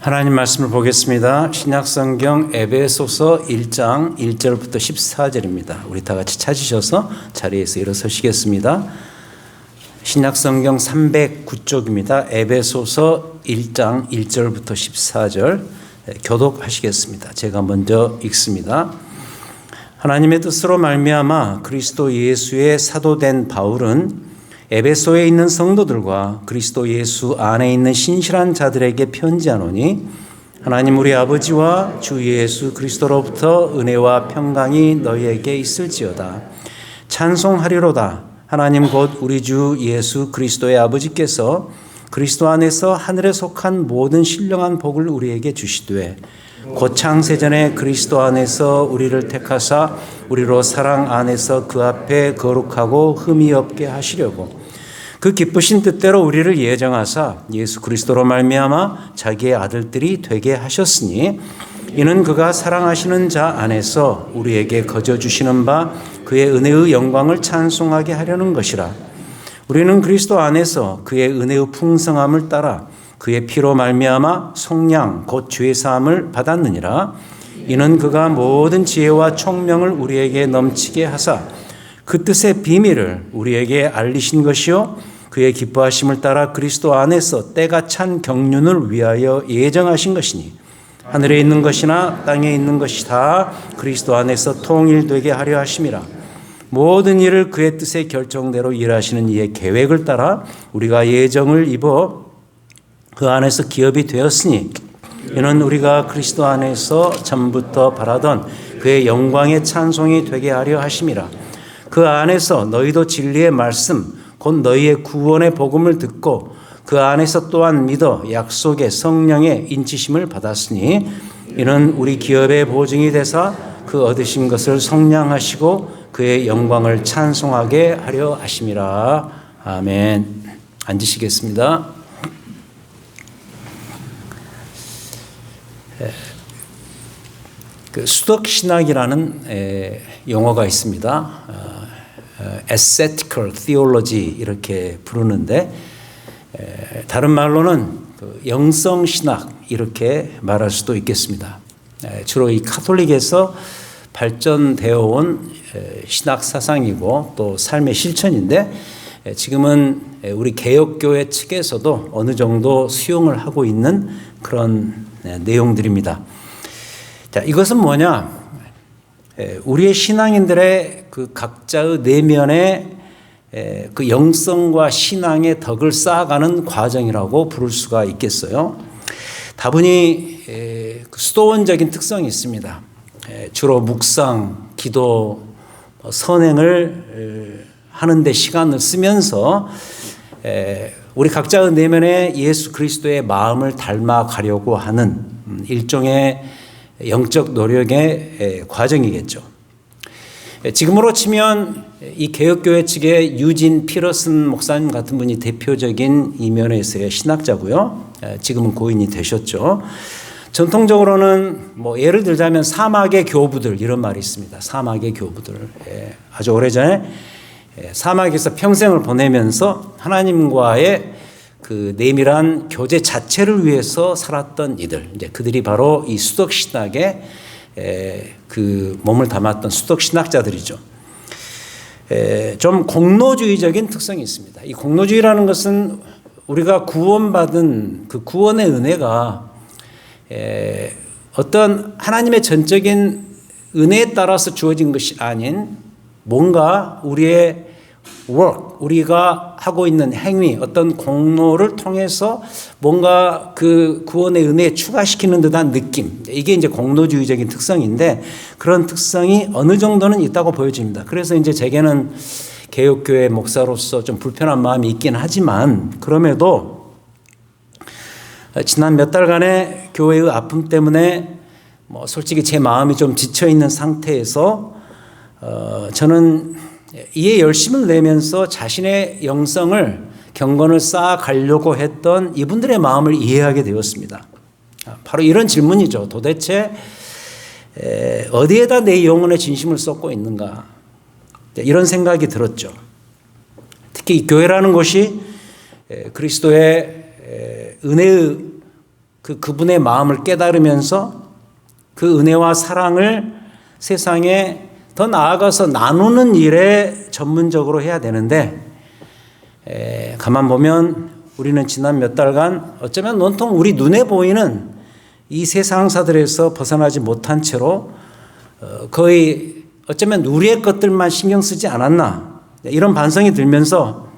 하나님 말씀을 보겠습니다. 신약성경 에베소서 1장 1절부터 14절입니다. 우리 다 같이 찾으셔서 자리에서 일어서시겠습니다. 신약성경 309쪽입니다. 에베소서 1장 1절부터 14절 교독하시겠습니다. 제가 먼저 읽습니다. 하나님의 뜻으로 말미암아 그리스도 예수의 사도된 바울은 에베소에 있는 성도들과 그리스도 예수 안에 있는 신실한 자들에게 편지하노니 하나님 우리 아버지와 주 예수 그리스도로부터 은혜와 평강이 너희에게 있을지어다. 찬송하리로다. 하나님 곧 우리 주 예수 그리스도의 아버지께서 그리스도 안에서 하늘에 속한 모든 신령한 복을 우리에게 주시되 곧 창세전에 그리스도 안에서 우리를 택하사 우리로 사랑 안에서 그 앞에 거룩하고 흠이 없게 하시려고 그 기쁘신 뜻대로 우리를 예정하사 예수 그리스도로 말미암아 자기의 아들들이 되게 하셨으니 이는 그가 사랑하시는 자 안에서 우리에게 거저 주시는 바 그의 은혜의 영광을 찬송하게 하려는 것이라. 우리는 그리스도 안에서 그의 은혜의 풍성함을 따라 그의 피로 말미암아 속량 곧 죄 사함을 받았느니라. 이는 그가 모든 지혜와 총명을 우리에게 넘치게 하사 그 뜻의 비밀을 우리에게 알리신 것이요 그의 기뻐하심을 따라 그리스도 안에서 때가 찬 경륜을 위하여 예정하신 것이니 하늘에 있는 것이나 땅에 있는 것이 다 그리스도 안에서 통일되게 하려 하심이라. 모든 일을 그의 뜻의 결정대로 일하시는 이의 계획을 따라 우리가 예정을 입어 그 안에서 기업이 되었으니 이는 우리가 그리스도 안에서 전부터 바라던 그의 영광의 찬송이 되게 하려 하심이라. 그 안에서 너희도 진리의 말씀 곧 너희의 구원의 복음을 듣고 그 안에서 또한 믿어 약속의 성령의 인치심을 받았으니 이는 우리 기업의 보증이 되사 그 얻으신 것을 성량하시고 그의 영광을 찬송하게 하려 하심이라. 아멘. 앉으시겠습니다. 그 수덕신학이라는 용어가 있습니다. Ascetical Theology 이렇게 부르는데 다른 말로는 영성신학 이렇게 말할 수도 있겠습니다. 주로 이 카톨릭에서 발전되어 온 신학 사상이고 또 삶의 실천인데 지금은 우리 개혁교회 측에서도 어느 정도 수용을 하고 있는 그런 내용들입니다. 자, 이것은 뭐냐? 우리의 신앙인들의 그 각자의 내면의 그 영성과 신앙의 덕을 쌓아가는 과정이라고 부를 수가 있겠어요. 다분히 수도원적인 특성이 있습니다. 주로 묵상, 기도, 선행을 하는데 시간을 쓰면서 우리 각자의 내면에 예수 그리스도의 마음을 닮아가려고 하는 일종의 영적 노력의 과정이겠죠. 지금으로 치면 이 개혁교회 측의 유진 피러슨 목사님 같은 분이 대표적인 이면에서의 신학자고요. 지금은 고인이 되셨죠. 전통적으로는 뭐 예를 들자면 사막의 교부들 이런 말이 있습니다. 사막의 교부들. 아주 오래전에 사막에서 평생을 보내면서 하나님과의 그 내밀한 교제 자체를 위해서 살았던 이들, 이제 그들이 바로 이 수덕신학에 그 몸을 담았던 수덕신학자들이죠. 좀 공로주의적인 특성이 있습니다. 이 공로주의라는 것은 우리가 구원받은 그 구원의 은혜가 어떤 하나님의 전적인 은혜에 따라서 주어진 것이 아닌 뭔가 우리의 우리가 하고 있는 행위, 어떤 공로를 통해서 뭔가 그 구원의 은혜에 추가시키는 듯한 느낌. 이게 이제 공로주의적인 특성인데 그런 특성이 어느 정도는 있다고 보여집니다. 그래서 이제 제게는 개혁교회 목사로서 좀 불편한 마음이 있긴 하지만 그럼에도 지난 몇 달간의 교회의 아픔 때문에 뭐 솔직히 제 마음이 좀 지쳐 있는 상태에서 저는 이에 열심을 내면서 자신의 영성을 경건을 쌓아가려고 했던 이분들의 마음을 이해하게 되었습니다. 바로 이런 질문이죠. 도대체 어디에다 내 영혼의 진심을 쏟고 있는가? 이런 생각이 들었죠. 특히 이 교회라는 곳이 그리스도의 은혜의 그분의 마음을 깨달으면서 그 은혜와 사랑을 세상에 더 나아가서 나누는 일에 전문적으로 해야 되는데, 가만 보면 우리는 지난 몇 달간 어쩌면 온통 우리 눈에 보이는 이 세상사들에서 벗어나지 못한 채로 거의 어쩌면 우리의 것들만 신경 쓰지 않았나, 이런 반성이 들면서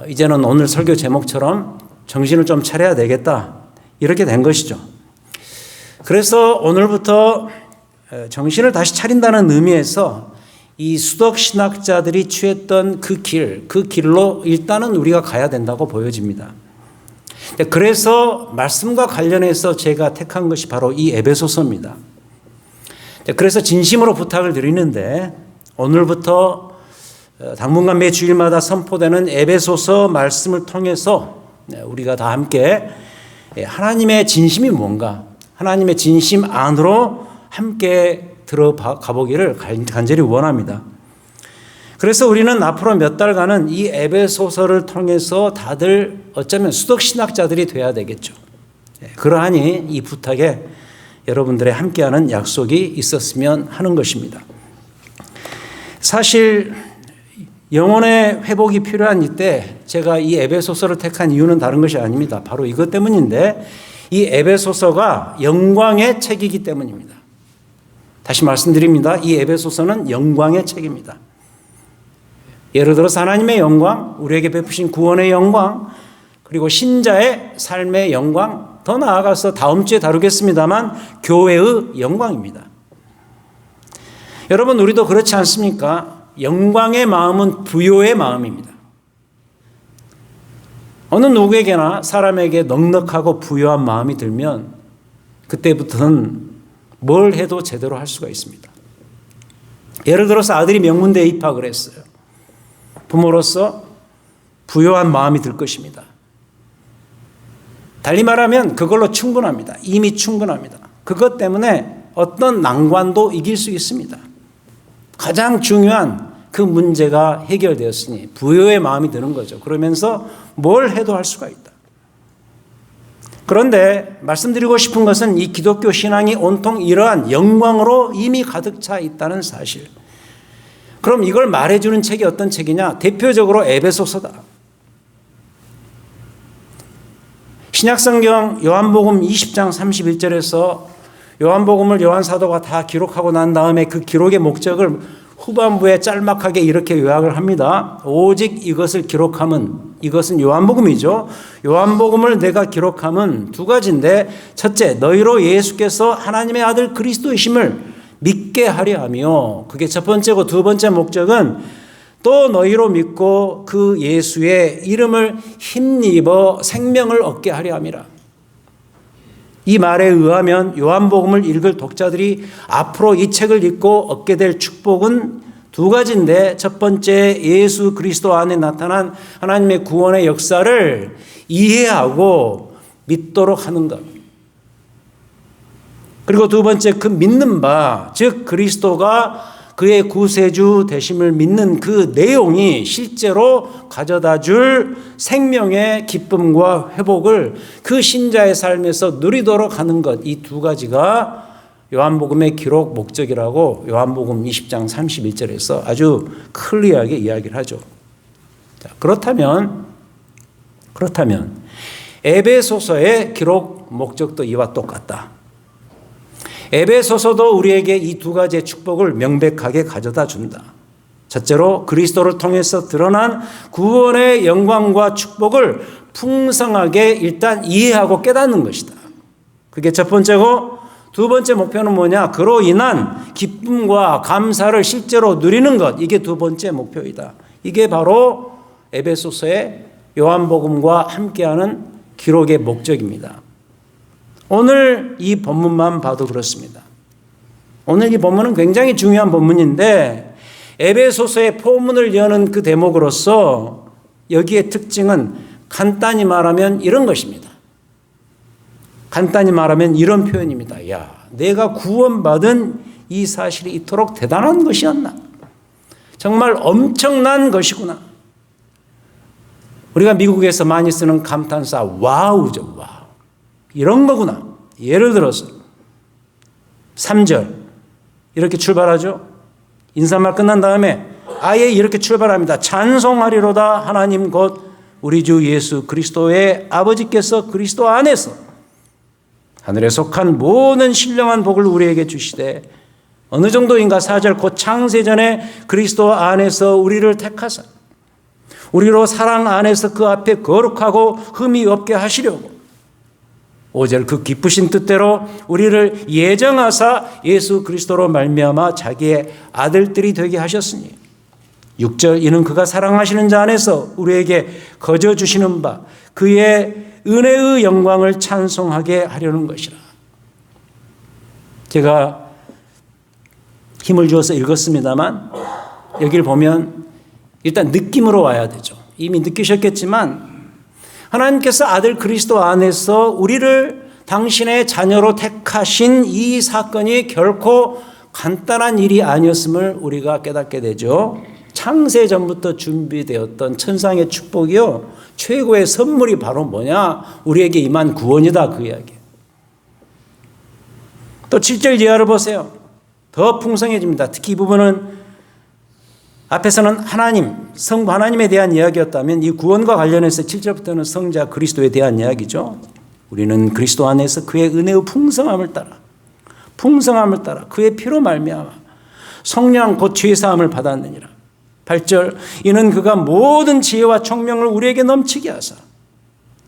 이제는 오늘 설교 제목처럼 정신을 좀 차려야 되겠다, 이렇게 된 것이죠. 그래서 오늘부터 정신을 다시 차린다는 의미에서 이 수덕 신학자들이 취했던 그 길로 일단은 우리가 가야 된다고 보여집니다. 그래서 말씀과 관련해서 제가 택한 것이 바로 이 에베소서입니다. 그래서 진심으로 부탁을 드리는데, 오늘부터 당분간 매 주일마다 선포되는 에베소서 말씀을 통해서 우리가 다 함께 하나님의 진심이 뭔가, 하나님의 진심 안으로 함께 들어가 보기를 간절히 원합니다. 그래서 우리는 앞으로 몇 달간은 이 에베소서를 통해서 다들 어쩌면 수덕신학자들이 돼야 되겠죠. 그러하니 이 부탁에 여러분들의 함께하는 약속이 있었으면 하는 것입니다. 사실 영혼의 회복이 필요한 이때 제가 이 에베소서를 택한 이유는 다른 것이 아닙니다. 바로 이것 때문인데, 이 에베소서가 영광의 책이기 때문입니다. 다시 말씀드립니다. 이 에베소서는 영광의 책입니다. 예를 들어서 하나님의 영광, 우리에게 베푸신 구원의 영광, 그리고 신자의 삶의 영광, 더 나아가서 다음 주에 다루겠습니다만 교회의 영광입니다. 여러분, 우리도 그렇지 않습니까? 영광의 마음은 부요의 마음입니다. 어느 누구에게나 사람에게 넉넉하고 부요한 마음이 들면 그때부터는 뭘 해도 제대로 할 수가 있습니다. 예를 들어서 아들이 명문대에 입학을 했어요. 부모로서 부요한 마음이 들 것입니다. 달리 말하면 그걸로 충분합니다. 이미 충분합니다. 그것 때문에 어떤 난관도 이길 수 있습니다. 가장 중요한 그 문제가 해결되었으니 부요의 마음이 드는 거죠. 그러면서 뭘 해도 할 수가 있다. 그런데 말씀드리고 싶은 것은 이 기독교 신앙이 온통 이러한 영광으로 이미 가득 차 있다는 사실. 그럼 이걸 말해주는 책이 어떤 책이냐? 대표적으로 에베소서다. 신약성경 요한복음 20장 31절에서 요한복음을 요한 사도가 다 기록하고 난 다음에 그 기록의 목적을 후반부에 짤막하게 이렇게 요약을 합니다. 오직 이것을 기록함은, 이것은 요한복음이죠. 요한복음을 내가 기록함은 두 가지인데, 첫째, 너희로 예수께서 하나님의 아들 그리스도이심을 믿게 하려 하며, 그게 첫 번째고, 두 번째 목적은 또 너희로 믿고 그 예수의 이름을 힘입어 생명을 얻게 하려 함이라. 이 말에 의하면 요한복음을 읽을 독자들이 앞으로 이 책을 읽고 얻게 될 축복은 두 가지인데, 첫 번째, 예수 그리스도 안에 나타난 하나님의 구원의 역사를 이해하고 믿도록 하는 것. 그리고 두 번째, 그 믿는 바, 즉 그리스도가 그의 구세주 되심을 믿는 그 내용이 실제로 가져다 줄 생명의 기쁨과 회복을 그 신자의 삶에서 누리도록 하는 것. 이 두 가지가 요한복음의 기록 목적이라고 요한복음 20장 31절에서 아주 클리어하게 이야기를 하죠. 자, 그렇다면 에베소서의 기록 목적도 이와 똑같다. 에베소서도 우리에게 이 두 가지의 축복을 명백하게 가져다 준다. 첫째로 그리스도를 통해서 드러난 구원의 영광과 축복을 풍성하게 일단 이해하고 깨닫는 것이다. 그게 첫 번째고, 두 번째 목표는 뭐냐? 그로 인한 기쁨과 감사를 실제로 누리는 것. 이게 두 번째 목표이다. 이게 바로 에베소서의 요한복음과 함께하는 기록의 목적입니다. 오늘 이 본문만 봐도 그렇습니다. 오늘 이 본문은 굉장히 중요한 본문인데, 에베소서의 포문을 여는 그 대목으로서 여기의 특징은 간단히 말하면 이런 것입니다. 간단히 말하면 이런 표현입니다. 야, 내가 구원받은 이 사실이 이토록 대단한 것이었나? 정말 엄청난 것이구나. 우리가 미국에서 많이 쓰는 감탄사 와우죠. 와우. 이런 거구나. 예를 들어서 3절 이렇게 출발하죠. 인사말 끝난 다음에 아예 이렇게 출발합니다. 찬송하리로다 하나님 곧 우리 주 예수 그리스도의 아버지께서 그리스도 안에서 하늘에 속한 모든 신령한 복을 우리에게 주시되 어느 정도인가 4절 곧 창세전에 그리스도 안에서 우리를 택하사 우리로 사랑 안에서 그 앞에 거룩하고 흠이 없게 하시려고 5절 그 기쁘신 뜻대로 우리를 예정하사 예수 그리스도로 말미암아 자기의 아들들이 되게 하셨으니 6절 이는 그가 사랑하시는 자 안에서 우리에게 거저 주시는 바 그의 은혜의 영광을 찬송하게 하려는 것이라. 제가 힘을 주어서 읽었습니다만 여기를 보면 일단 느낌으로 와야 되죠. 이미 느끼셨겠지만 하나님께서 아들 그리스도 안에서 우리를 당신의 자녀로 택하신 이 사건이 결코 간단한 일이 아니었음을 우리가 깨닫게 되죠. 창세 전부터 준비되었던 천상의 축복이요. 최고의 선물이 바로 뭐냐? 우리에게 임한 구원이다 그 이야기예요. 또 7절 이하를 보세요. 더 풍성해집니다. 특히 이 부분은 앞에서는 하나님, 성부 하나님에 대한 이야기였다면 이 구원과 관련해서 7절부터는 성자 그리스도에 대한 이야기죠. 우리는 그리스도 안에서 그의 은혜의 풍성함을 따라 그의 피로 말미암아 성령 곧 죄 사함을 받았느니라. 8절 이는 그가 모든 지혜와 총명을 우리에게 넘치게 하사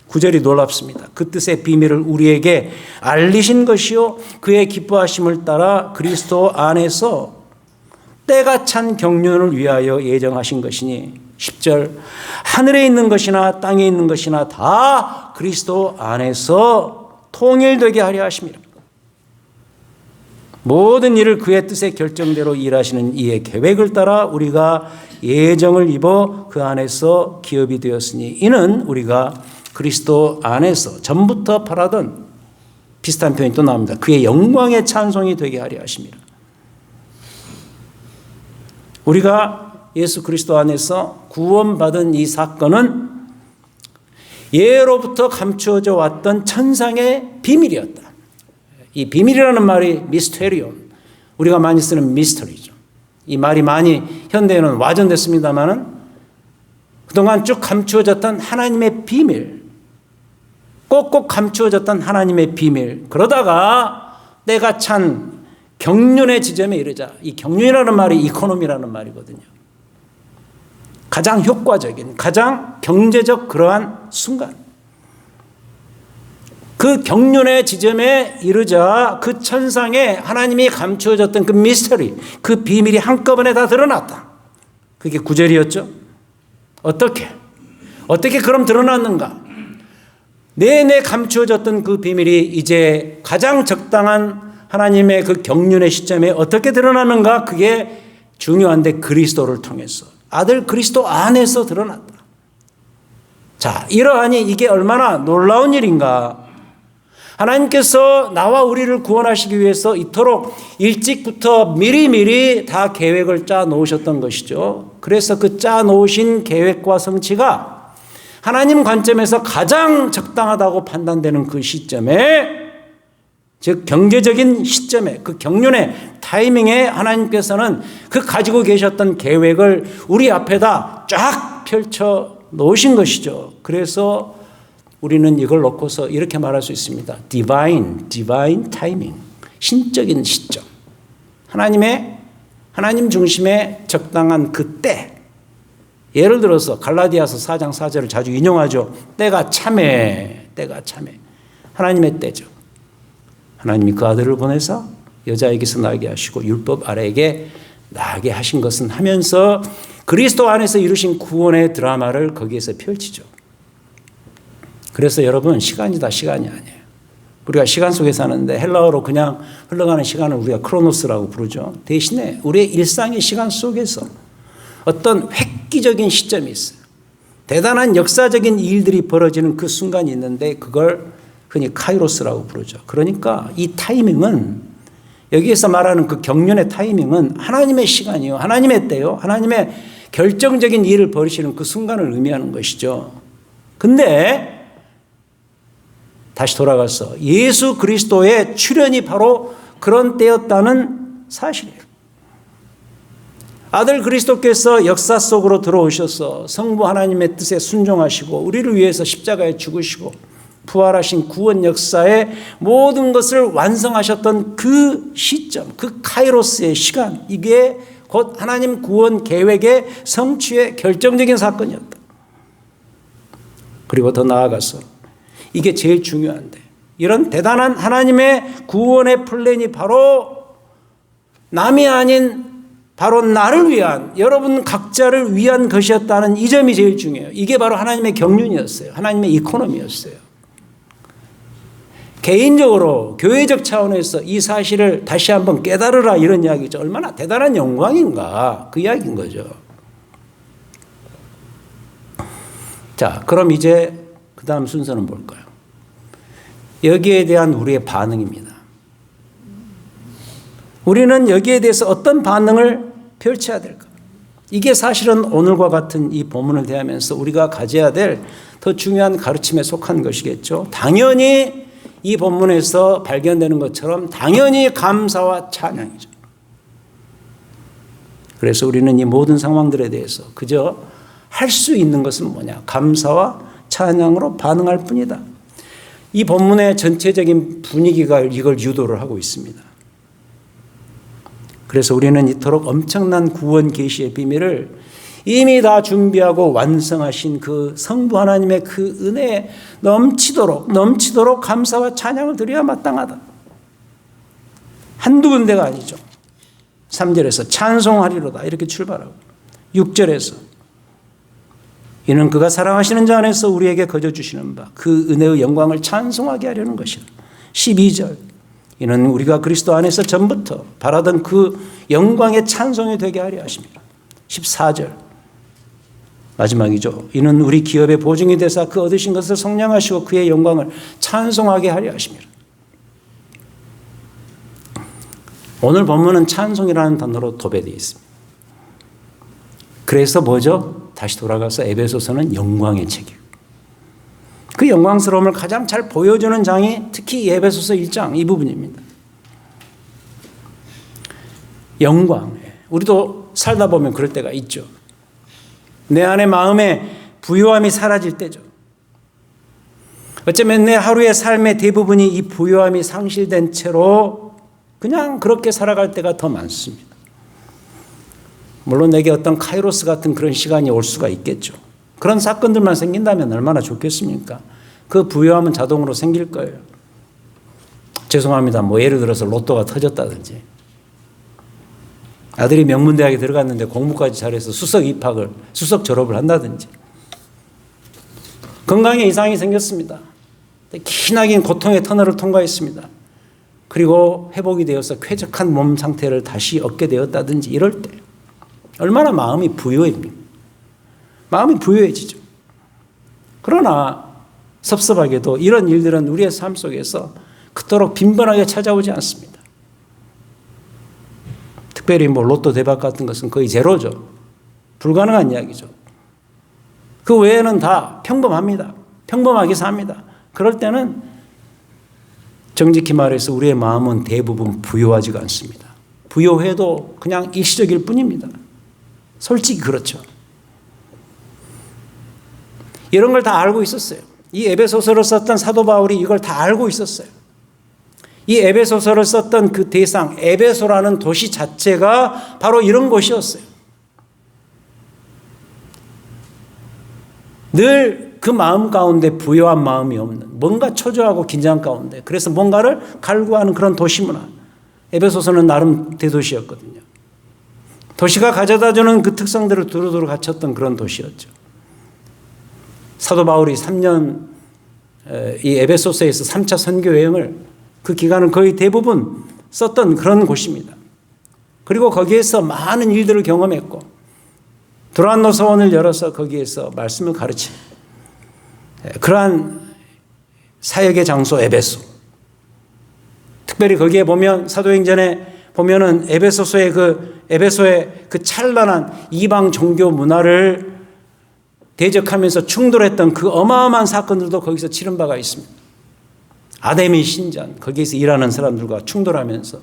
9절이 놀랍습니다. 그 뜻의 비밀을 우리에게 알리신 것이요 그의 기뻐하심을 따라 그리스도 안에서 때가 찬 경륜을 위하여 예정하신 것이니 10절 하늘에 있는 것이나 땅에 있는 것이나 다 그리스도 안에서 통일되게 하려 하심이라. 모든 일을 그의 뜻의 결정대로 일하시는 이의 계획을 따라 우리가 예정을 입어 그 안에서 기업이 되었으니 이는 우리가 그리스도 안에서 전부터 바라던 비슷한 표현이 또 나옵니다. 그의 영광의 찬송이 되게 하려 하심이라. 우리가 예수 그리스도 안에서 구원받은 이 사건은 예로부터 감추어져 왔던 천상의 비밀이었다. 이 비밀이라는 말이 미스테리온, 우리가 많이 쓰는 미스터리죠. 이 말이 많이 현대에는 와전됐습니다마는 그동안 쭉 감추어졌던 하나님의 비밀, 꼭꼭 감추어졌던 하나님의 비밀, 그러다가 때가 찬 경륜의 지점에 이르자, 이 경륜이라는 말이 이코노미라는 말이거든요. 가장 효과적인, 가장 경제적 그러한 순간, 그 경륜의 지점에 이르자 그 천상에 하나님이 감추어졌던 그 미스터리, 그 비밀이 한꺼번에 다 드러났다. 그게 9절이었죠. 어떻게 그럼 드러났는가? 내내 감추어졌던 그 비밀이 이제 가장 적당한 하나님의 그 경륜의 시점에 어떻게 드러나는가? 그게 중요한데 그리스도를 통해서, 아들 그리스도 안에서 드러났다. 자, 이러하니 이게 얼마나 놀라운 일인가? 하나님께서 나와 우리를 구원하시기 위해서 이토록 일찍부터 미리미리 다 계획을 짜 놓으셨던 것이죠. 그래서 그 짜 놓으신 계획과 성취가 하나님 관점에서 가장 적당하다고 판단되는 그 시점에, 즉 경제적인 시점에, 그 경륜의 타이밍에 하나님께서는 그 가지고 계셨던 계획을 우리 앞에다 쫙 펼쳐 놓으신 것이죠. 그래서 우리는 이걸 놓고서 이렇게 말할 수 있습니다. divine timing, 신적인 시점. 하나님 중심의 적당한 그 때. 예를 들어서 갈라디아서 4장 4절을 자주 인용하죠. 때가 참해. 하나님의 때죠. 하나님이 그 아들을 보내서 여자에게서 나게 하시고 율법 아래에게 나게 하신 것은 하면서 그리스도 안에서 이루신 구원의 드라마를 거기에서 펼치죠. 그래서 여러분, 시간이 아니에요. 우리가 시간 속에 사는데 헬라어로 그냥 흘러가는 시간을 우리가 크로노스라고 부르죠. 대신에 우리의 일상의 시간 속에서 어떤 획기적인 시점이 있어요. 대단한 역사적인 일들이 벌어지는 그 순간이 있는데 그걸 흔히 카이로스라고 부르죠. 그러니까 이 타이밍은, 여기에서 말하는 그 경륜의 타이밍은 하나님의 시간이요, 하나님의 때요, 하나님의 결정적인 일을 벌이시는 그 순간을 의미하는 것이죠. 근데 다시 돌아가서 예수 그리스도의 출현이 바로 그런 때였다는 사실이에요. 아들 그리스도께서 역사 속으로 들어오셔서 성부 하나님의 뜻에 순종하시고 우리를 위해서 십자가에 죽으시고 부활하신 구원 역사의 모든 것을 완성하셨던 그 시점, 그 카이로스의 시간, 이게 곧 하나님 구원 계획의 성취의 결정적인 사건이었다. 그리고 더 나아가서 이게 제일 중요한데, 이런 대단한 하나님의 구원의 플랜이 바로 남이 아닌 바로 나를 위한, 여러분 각자를 위한 것이었다는 이 점이 제일 중요해요. 이게 바로 하나님의 경륜이었어요. 하나님의 이코노미였어요. 개인적으로 교회적 차원에서 이 사실을 다시 한번 깨달으라, 이런 이야기죠. 얼마나 대단한 영광인가, 그 이야기인 거죠. 자, 그럼 이제 그 다음 순서는 뭘까요? 여기에 대한 우리의 반응입니다. 우리는 여기에 대해서 어떤 반응을 펼쳐야 될까? 이게 사실은 오늘과 같은 이 본문을 대하면서 우리가 가져야 될 더 중요한 가르침에 속한 것이겠죠. 당연히 이 본문에서 발견되는 것처럼 당연히 감사와 찬양이죠. 그래서 우리는 이 모든 상황들에 대해서 그저 할 수 있는 것은 뭐냐? 감사와 찬양으로 반응할 뿐이다. 이 본문의 전체적인 분위기가 이걸 유도를 하고 있습니다. 그래서 우리는 이토록 엄청난 구원 계시의 비밀을 이미 다 준비하고 완성하신 그 성부 하나님의 그 은혜에 넘치도록 감사와 찬양을 드려야 마땅하다. 한두 군데가 아니죠. 3절에서 찬송하리로다 이렇게 출발하고, 6절에서 이는 그가 사랑하시는 자 안에서 우리에게 거저 주시는 바 그 은혜의 영광을 찬송하게 하려는 것이다. 12절 이는 우리가 그리스도 안에서 전부터 바라던 그 영광의 찬송이 되게 하려 하십니다. 14절 마지막이죠. 이는 우리 기업의 보증이 되사 그 얻으신 것을 성량하시고 그의 영광을 찬송하게 하려 하십니다. 오늘 본문은 찬송이라는 단어로 도배되어 있습니다. 그래서 뭐죠? 다시 돌아가서 에베소서는 영광의 책이에요. 그 영광스러움을 가장 잘 보여주는 장이 특히 에베소서 1장 이 부분입니다. 영광. 우리도 살다 보면 그럴 때가 있죠. 내 안에 마음에 부요함이 사라질 때죠. 어쩌면 내 하루의 삶의 대부분이 이 부요함이 상실된 채로 그냥 그렇게 살아갈 때가 더 많습니다. 물론 내게 어떤 카이로스 같은 그런 시간이 올 수가 있겠죠. 그런 사건들만 생긴다면 얼마나 좋겠습니까? 그 부요함은 자동으로 생길 거예요. 죄송합니다. 뭐 예를 들어서 로또가 터졌다든지, 아들이 명문대학에 들어갔는데 공부까지 잘해서 수석 졸업을 한다든지, 건강에 이상이 생겼습니다. 기나긴 고통의 터널을 통과했습니다. 그리고 회복이 되어서 쾌적한 몸 상태를 다시 얻게 되었다든지, 이럴 때 얼마나 마음이 부요해집니까? 마음이 부요해지죠. 그러나 섭섭하게도 이런 일들은 우리의 삶 속에서 그토록 빈번하게 찾아오지 않습니다. 특별히 뭐 로또 대박 같은 것은 거의 제로죠. 불가능한 이야기죠. 그 외에는 다 평범합니다. 평범하게 삽니다. 그럴 때는 정직히 말해서 우리의 마음은 대부분 부요하지가 않습니다. 부요해도 그냥 일시적일 뿐입니다. 솔직히 그렇죠. 이런 걸 다 알고 있었어요. 이 에베소서를 썼던 사도 바울이 이걸 다 알고 있었어요. 이 에베소서를 썼던 그 대상, 에베소라는 도시 자체가 바로 이런 곳이었어요. 늘 그 마음 가운데 부요한 마음이 없는, 뭔가 초조하고 긴장 가운데, 그래서 뭔가를 갈구하는 그런 도시문화. 에베소서는 나름 대도시였거든요. 도시가 가져다주는 그 특성들을 두루두루 갖췄던 그런 도시였죠. 사도 바울이 3년 이 에베소서에서 3차 선교 여행을, 그 기간은 거의 대부분 썼던 그런 곳입니다. 그리고 거기에서 많은 일들을 경험했고, 두란노 서원을 열어서 거기에서 말씀을 가르친 그러한 사역의 장소 에베소. 특별히 거기에 보면 사도행전에 보면은 에베소의 그 찬란한 이방 종교 문화를 대적하면서 충돌했던 그 어마어마한 사건들도 거기서 치른 바가 있습니다. 아담의 신전, 거기에서 일하는 사람들과 충돌하면서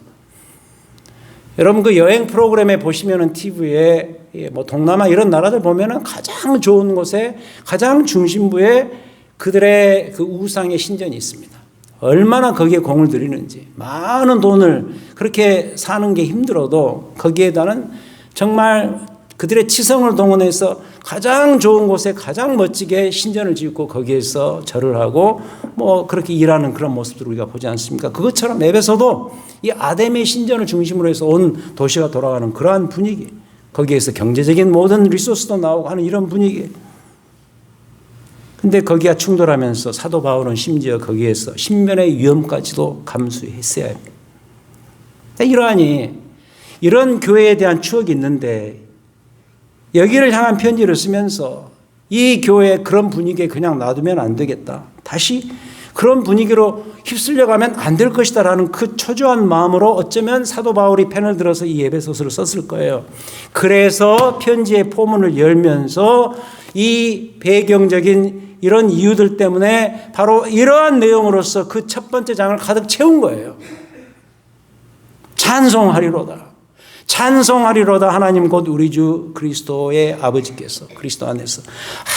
여러분 그 여행 프로그램에 보시면은 TV에 뭐 동남아 이런 나라들 보면은 가장 좋은 곳에 가장 중심부에 그들의 그 우상의 신전이 있습니다. 얼마나 거기에 공을 들이는지 많은 돈을 그렇게 사는 게 힘들어도 거기에다는 정말 그들의 치성을 동원해서 가장 좋은 곳에 가장 멋지게 신전을 짓고 거기에서 절을 하고 뭐 그렇게 일하는 그런 모습들을 우리가 보지 않습니까? 그것처럼 에베소도 이 아담의 신전을 중심으로 해서 온 도시가 돌아가는 그러한 분위기, 거기에서 경제적인 모든 리소스도 나오고 하는 이런 분위기. 근데 거기와 충돌하면서 사도 바울은 심지어 거기에서 신변의 위험까지도 감수했어야 합니다. 이러하니 이런 교회에 대한 추억이 있는데 여기를 향한 편지를 쓰면서 이 교회의 그런 분위기에 그냥 놔두면 안 되겠다. 다시 그런 분위기로 휩쓸려가면 안 될 것이다라는 그 초조한 마음으로 어쩌면 사도 바울이 펜을 들어서 이 에베소서를 썼을 거예요. 그래서 편지의 포문을 열면서 이 배경적인 이런 이유들 때문에 바로 이러한 내용으로서 그 첫 번째 장을 가득 채운 거예요. 찬송하리로다. 찬송하리로다. 하나님 곧 우리 주 그리스도의 아버지께서 그리스도 안에서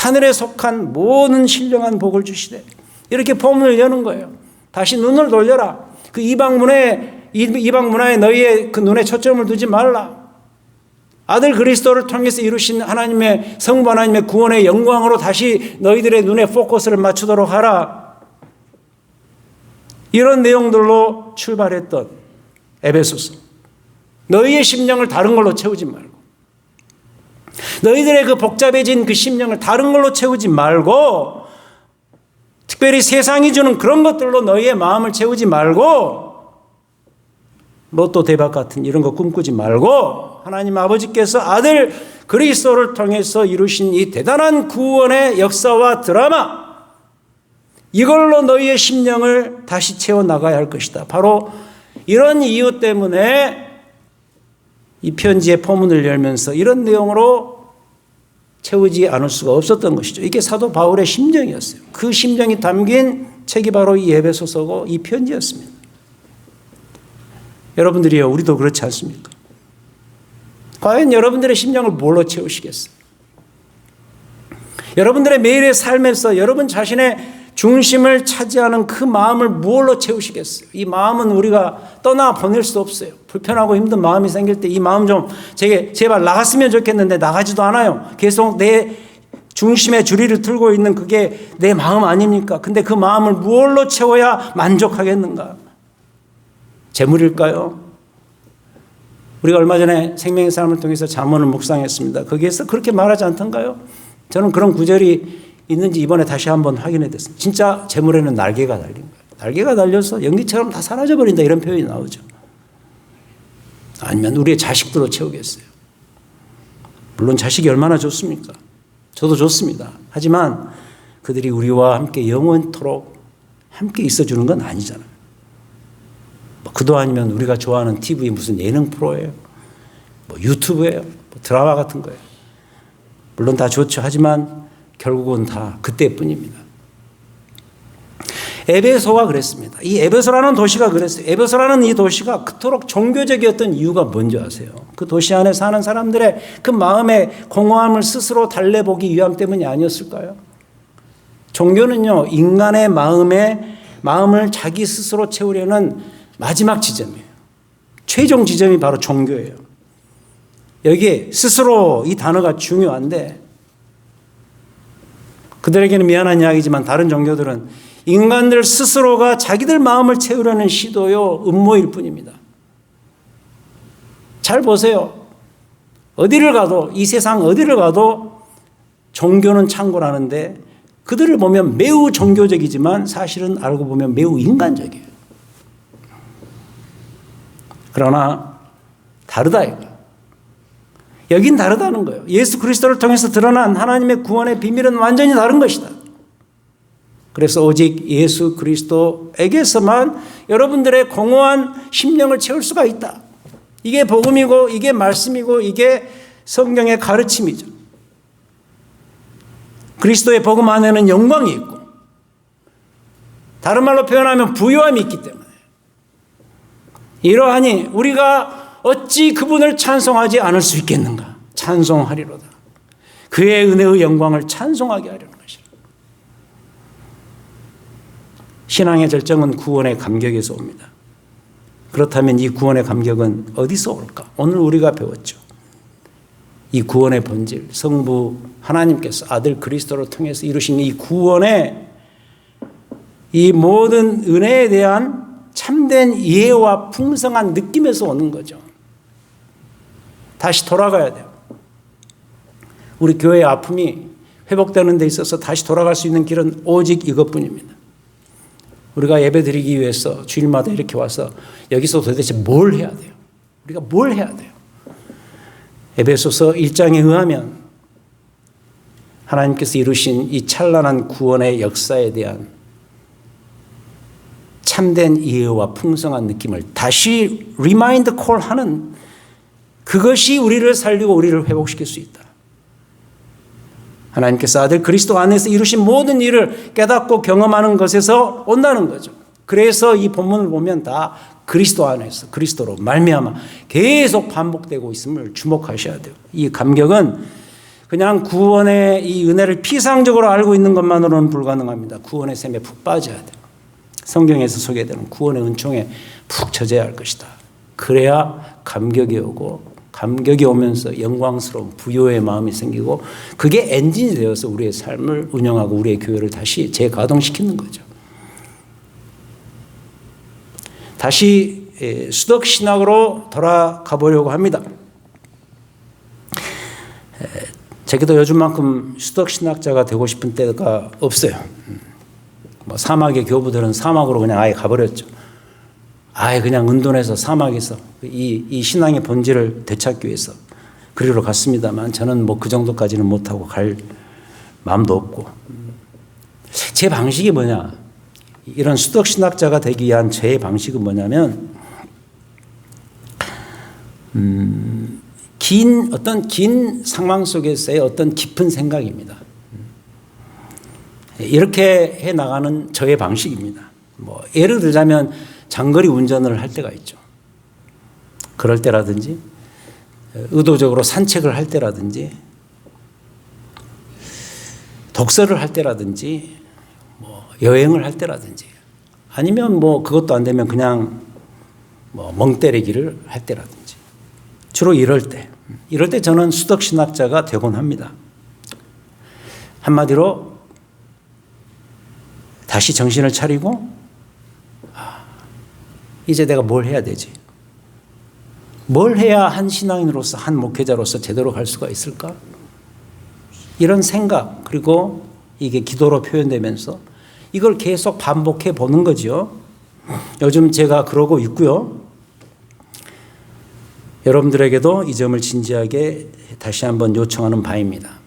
하늘에 속한 모든 신령한 복을 주시되, 이렇게 포문을 여는 거예요. 다시 눈을 돌려라. 그 이방 문화에 너희의 그 눈에 초점을 두지 말라. 아들 그리스도를 통해서 이루신 하나님의 성부 하나님의 구원의 영광으로 다시 너희들의 눈에 포커스를 맞추도록 하라. 이런 내용들로 출발했던 에베소서. 너희의 심령을 다른 걸로 채우지 말고, 너희들의 그 복잡해진 그 심령을 다른 걸로 채우지 말고, 특별히 세상이 주는 그런 것들로 너희의 마음을 채우지 말고, 로또 대박 같은 이런 거 꿈꾸지 말고, 하나님 아버지께서 아들 그리스도를 통해서 이루신 이 대단한 구원의 역사와 드라마, 이걸로 너희의 심령을 다시 채워나가야 할 것이다. 바로 이런 이유 때문에 이 편지의 포문을 열면서 이런 내용으로 채우지 않을 수가 없었던 것이죠. 이게 사도 바울의 심정이었어요. 그 심정이 담긴 책이 바로 이 에베소서고 이 편지였습니다. 여러분들이요, 우리도 그렇지 않습니까? 과연 여러분들의 심령을 뭘로 채우시겠어요? 여러분들의 매일의 삶에서 여러분 자신의 중심을 차지하는 그 마음을 무엇로 채우시겠어요? 이 마음은 우리가 떠나 보낼 수 없어요. 불편하고 힘든 마음이 생길 때 이 마음 좀 제발 나갔으면 좋겠는데 나가지도 않아요. 계속 내 중심에 주리를 틀고 있는 그게 내 마음 아닙니까? 근데 그 마음을 무엇로 채워야 만족하겠는가? 재물일까요? 우리가 얼마 전에 생명의 삶을 통해서 잠언을 묵상했습니다. 거기에서 그렇게 말하지 않던가요? 저는 그런 구절이 있는지 이번에 다시 한번 확인해 됐습니다. 진짜 재물에는 날개가 달린 거예요. 날개가 달려서 연기처럼 다 사라져버린다, 이런 표현이 나오죠. 아니면 우리의 자식들로 채우겠어요. 물론 자식이 얼마나 좋습니까? 저도 좋습니다. 하지만 그들이 우리와 함께 영원토록 함께 있어주는 건 아니잖아요. 그도 아니면 우리가 좋아하는 TV 무슨 예능 프로예요, 뭐 유튜브예요, 뭐 드라마 같은 거예요. 물론 다 좋죠. 하지만 결국은 다 그때뿐입니다. 에베소가 그랬습니다. 이 에베소라는 도시가 그랬어요. 에베소라는 이 도시가 그토록 종교적이었던 이유가 뭔지 아세요? 그 도시 안에 사는 사람들의 그 마음의 공허함을 스스로 달래보기 위함 때문이 아니었을까요? 종교는요, 인간의 마음을 자기 스스로 채우려는 마지막 지점이에요. 최종 지점이 바로 종교예요. 여기에 스스로 이 단어가 중요한데, 그들에게는 미안한 이야기지만 다른 종교들은 인간들 스스로가 자기들 마음을 채우려는 시도요, 음모일 뿐입니다. 잘 보세요. 어디를 가도, 이 세상 어디를 가도 종교는 창궐하는데 그들을 보면 매우 종교적이지만 사실은 알고 보면 매우 인간적이에요. 그러나 다르다 이거. 여긴 다르다는 거예요. 예수 그리스도를 통해서 드러난 하나님의 구원의 비밀은 완전히 다른 것이다. 그래서 오직 예수 그리스도에게서만 여러분들의 공허한 심령을 채울 수가 있다. 이게 복음이고 이게 말씀이고 이게 성경의 가르침이죠. 그리스도의 복음 안에는 영광이 있고 다른 말로 표현하면 부요함이 있기 때문에. 이러하니 우리가 어찌 그분을 찬송하지 않을 수 있겠는가? 찬송하리로다. 그의 은혜의 영광을 찬송하게 하려는 것이라. 신앙의 절정은 구원의 감격에서 옵니다. 그렇다면 이 구원의 감격은 어디서 올까? 오늘 우리가 배웠죠. 이 구원의 본질, 성부 하나님께서 아들 그리스도를 통해서 이루신 이 구원의 이 모든 은혜에 대한 참된 이해와 풍성한 느낌에서 오는 거죠. 다시 돌아가야 돼요. 우리 교회의 아픔이 회복되는 데 있어서 다시 돌아갈 수 있는 길은 오직 이것뿐입니다. 우리가 예배 드리기 위해서 주일마다 이렇게 와서 여기서 도대체 뭘 해야 돼요? 우리가 뭘 해야 돼요? 에베소서 1장에 의하면 하나님께서 이루신 이 찬란한 구원의 역사에 대한 참된 이해와 풍성한 느낌을 다시 리마인드 콜하는 그것이 우리를 살리고 우리를 회복시킬 수 있다. 하나님께서 아들 그리스도 안에서 이루신 모든 일을 깨닫고 경험하는 것에서 온다는 거죠. 그래서 이 본문을 보면 다 그리스도 안에서 그리스도로 말미암아 계속 반복되고 있음을 주목하셔야 돼요. 이 감격은 그냥 구원의 이 은혜를 피상적으로 알고 있는 것만으로는 불가능합니다. 구원의 샘에 푹 빠져야 돼요. 성경에서 소개되는 구원의 은총에 푹 젖어야 할 것이다. 그래야 감격이 오고 감격이 오면서 영광스러운 부요의 마음이 생기고 그게 엔진이 되어서 우리의 삶을 운영하고 우리의 교회를 다시 재가동시키는 거죠. 다시 수덕신학으로 돌아가 보려고 합니다. 제게도 요즘만큼 수덕신학자가 되고 싶은 때가 없어요. 뭐 사막의 교부들은 사막으로 그냥 아예 가버렸죠. 아예 그냥 은둔해서 사막에서 이 신앙의 본질을 되찾기 위해서 그리로 갔습니다만 저는 뭐 그 정도까지는 못하고 갈 마음도 없고 제 방식이 뭐냐 이런 수덕신학자가 되기 위한 제 방식은 뭐냐면 어떤 긴 상황 속에서의 어떤 깊은 생각입니다. 이렇게 해나가는 저의 방식입니다. 뭐 예를 들자면 장거리 운전을 할 때가 있죠. 그럴 때라든지 의도적으로 산책을 할 때라든지 독서를 할 때라든지 뭐 여행을 할 때라든지 아니면 뭐 그것도 안 되면 그냥 뭐 멍 때리기를 할 때라든지 주로 이럴 때 저는 수덕신학자가 되곤 합니다. 한마디로 다시 정신을 차리고 이제 내가 뭘 해야 되지? 뭘 해야 한 신앙인으로서 한 목회자로서 제대로 갈 수가 있을까? 이런 생각 그리고 이게 기도로 표현되면서 이걸 계속 반복해 보는 거죠. 요즘 제가 그러고 있고요. 여러분들에게도 이 점을 진지하게 다시 한번 요청하는 바입니다.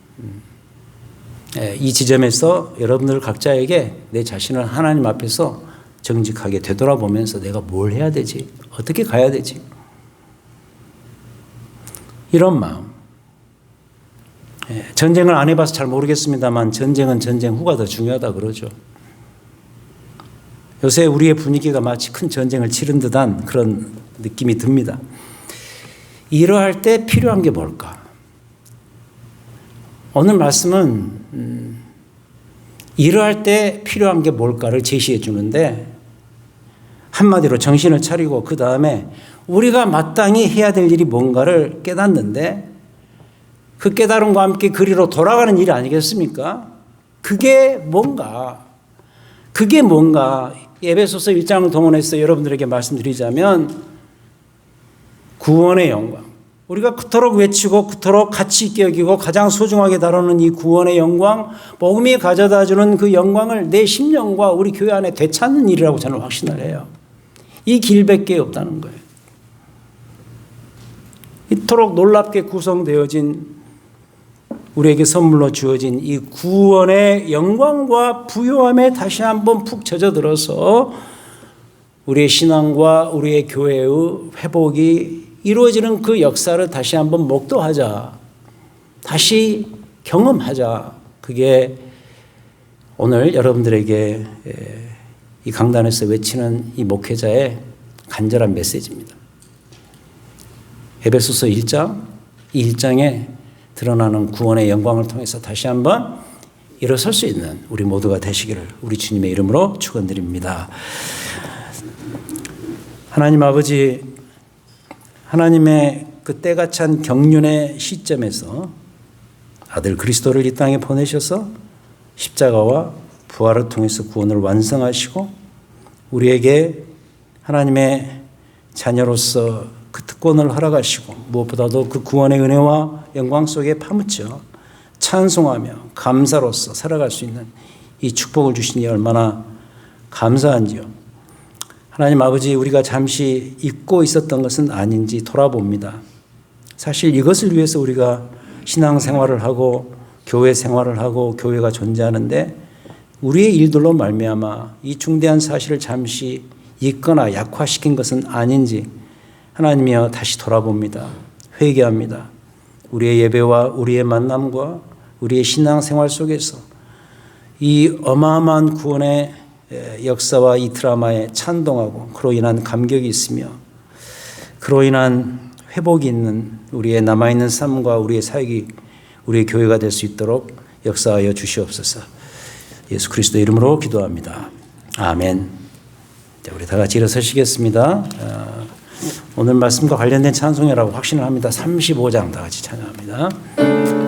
이 지점에서 여러분들 각자에게 내 자신을 하나님 앞에서 정직하게 되돌아보면서 내가 뭘 해야 되지? 어떻게 가야 되지? 이런 마음. 전쟁을 안 해봐서 잘 모르겠습니다만 전쟁은 전쟁 후가 더 중요하다 그러죠. 요새 우리의 분위기가 마치 큰 전쟁을 치른 듯한 그런 느낌이 듭니다. 이러할 때 필요한 게 뭘까? 오늘 말씀은 이러할 때 필요한 게 뭘까를 제시해 주는데 한마디로 정신을 차리고 그 다음에 우리가 마땅히 해야 될 일이 뭔가를 깨닫는데 그 깨달음과 함께 그리로 돌아가는 일이 아니겠습니까? 그게 뭔가 에베소서 1장을 동원해서 여러분들에게 말씀드리자면 구원의 영광 우리가 그토록 외치고 그토록 가치 있게 여기고 가장 소중하게 다루는 이 구원의 영광 복음이 가져다주는 그 영광을 내 심령과 우리 교회 안에 되찾는 일이라고 저는 확신을 해요. 이 길밖에 없다는 거예요. 이토록 놀랍게 구성되어진 우리에게 선물로 주어진 이 구원의 영광과 부요함에 다시 한번 푹 젖어들어서 우리의 신앙과 우리의 교회의 회복이 이루어지는 그 역사를 다시 한번 목도하자. 다시 경험하자. 그게 오늘 여러분들에게 이 강단에서 외치는 이 목회자의 간절한 메시지입니다. 에베소서 1장, 이 1장에 드러나는 구원의 영광을 통해서 다시 한번 일어설 수 있는 우리 모두가 되시기를 우리 주님의 이름으로 축원드립니다. 하나님 아버지, 하나님의 그 때가 찬 경륜의 시점에서 아들 그리스도를 이 땅에 보내셔서 십자가와 부활을 통해서 구원을 완성하시고 우리에게 하나님의 자녀로서 그 특권을 허락하시고 무엇보다도 그 구원의 은혜와 영광 속에 파묻혀 찬송하며 감사로서 살아갈 수 있는 이 축복을 주시니 얼마나 감사한지요. 하나님 아버지, 우리가 잠시 잊고 있었던 것은 아닌지 돌아봅니다. 사실 이것을 위해서 우리가 신앙생활을 하고 교회 생활을 하고 교회가 존재하는데 우리의 일들로 말미암아 이 중대한 사실을 잠시 잊거나 약화시킨 것은 아닌지 하나님이여 다시 돌아봅니다. 회개합니다. 우리의 예배와 우리의 만남과 우리의 신앙생활 속에서 이 어마어마한 구원의 역사와 이 드라마에 찬동하고 그로 인한 감격이 있으며 그로 인한 회복이 있는 우리의 남아있는 삶과 우리의 사역이 우리의 교회가 될 수 있도록 역사하여 주시옵소서. 예수 그리스도 이름으로 기도합니다. 아멘. 자, 우리 다 같이 일어서시겠습니다. 오늘 말씀과 관련된 찬송이라고 확신을 합니다. 35장 다 같이 찬양합니다.